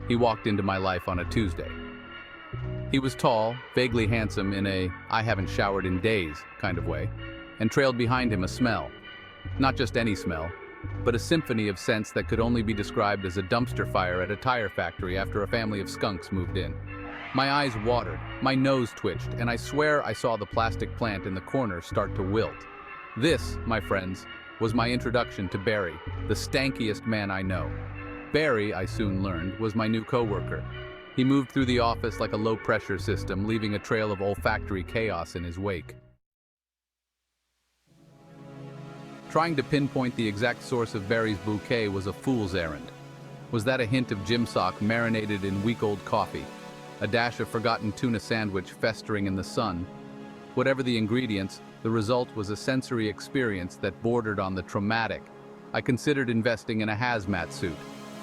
he walked into my life on a Tuesday. He was tall, vaguely handsome in a "I haven't showered in days" kind of way, and trailed behind him a smell. Not just any smell, but a symphony of scents that could only be described as a dumpster fire at a tire factory after a family of skunks moved in. My eyes watered, my nose twitched, and I swear I saw the plastic plant in the corner start to wilt. This, my friends, was my introduction to Barry, the stankiest man I know. Barry, I soon learned, was my new coworker. He moved through the office like a low-pressure system, leaving a trail of olfactory chaos in his wake. Trying to pinpoint the exact source of Barry's bouquet was a fool's errand. Was that a hint of gym sock marinated in week-old coffee? A dash of forgotten tuna sandwich festering in the sun? Whatever the ingredients, the result was a sensory experience that bordered on the traumatic. I considered investing in a hazmat suit.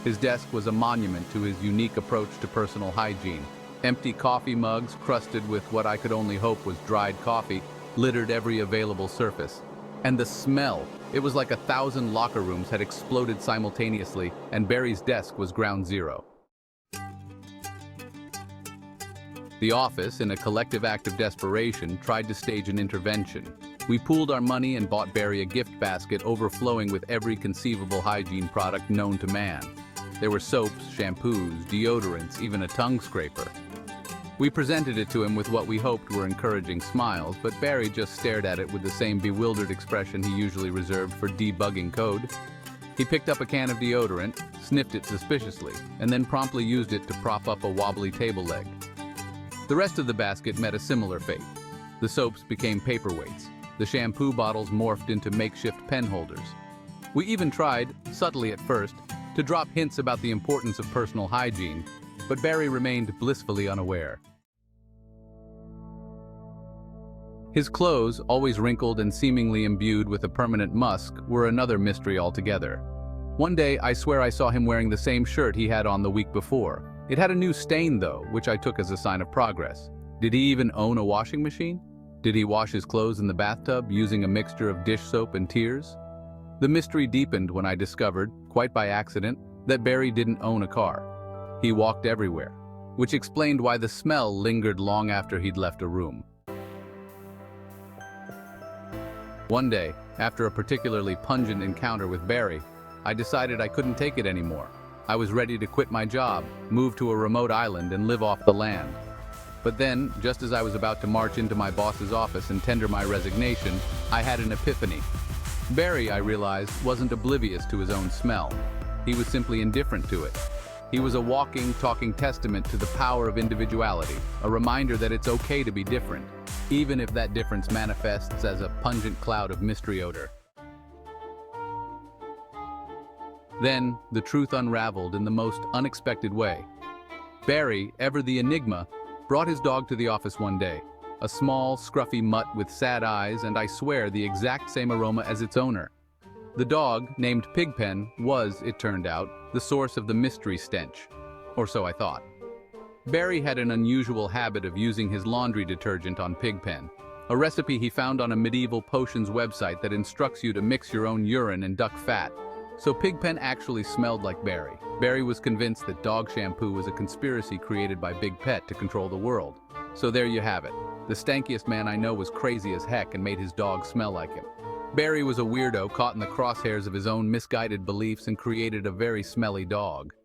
His desk was a monument to his unique approach to personal hygiene. Empty coffee mugs, crusted with what I could only hope was dried coffee, littered every available surface. And the smell! It was like 1,000 locker rooms had exploded simultaneously, and Barry's desk was ground zero. The office, in a collective act of desperation, tried to stage an intervention. We pooled our money and bought Barry a gift basket overflowing with every conceivable hygiene product known to man. There were soaps, shampoos, deodorants, even a tongue scraper. We presented it to him with what we hoped were encouraging smiles, but Barry just stared at it with the same bewildered expression he usually reserved for debugging code. He picked up a can of deodorant, sniffed it suspiciously, and then promptly used it to prop up a wobbly table leg. The rest of the basket met a similar fate. The soaps became paperweights. The shampoo bottles morphed into makeshift pen holders. We even tried, subtly at first, to drop hints about the importance of personal hygiene, but Barry remained blissfully unaware. His clothes, always wrinkled and seemingly imbued with a permanent musk, were another mystery altogether. One day, I swear I saw him wearing the same shirt he had on the week before. It had a new stain, though, which I took as a sign of progress. Did he even own a washing machine? Did he wash his clothes in the bathtub using a mixture of dish soap and tears? The mystery deepened when I discovered, quite by accident, that Barry didn't own a car. He walked everywhere, which explained why the smell lingered long after he'd left a room. One day, after a particularly pungent encounter with Barry, I decided I couldn't take it anymore. I was ready to quit my job, move to a remote island, and live off the land. But then, just as I was about to march into my boss's office and tender my resignation, I had an epiphany. Barry, I realized, wasn't oblivious to his own smell. He was simply indifferent to it. He was a walking, talking testament to the power of individuality, a reminder that it's okay to be different, even if that difference manifests as a pungent cloud of mystery odor. Then, the truth unraveled in the most unexpected way. Barry, ever the enigma, brought his dog to the office one day. A small, scruffy mutt with sad eyes and, I swear, the exact same aroma as its owner. The dog, named Pigpen, was, it turned out, the source of the mystery stench. Or so I thought. Barry had an unusual habit of using his laundry detergent on Pigpen, a recipe he found on a medieval potions website that instructs you to mix your own urine and duck fat. So Pigpen actually smelled like Barry. Barry was convinced that dog shampoo was a conspiracy created by Big Pet to control the world. So there you have it. The stankiest man I know was crazy as heck and made his dog smell like him. Barry was a weirdo caught in the crosshairs of his own misguided beliefs and created a very smelly dog.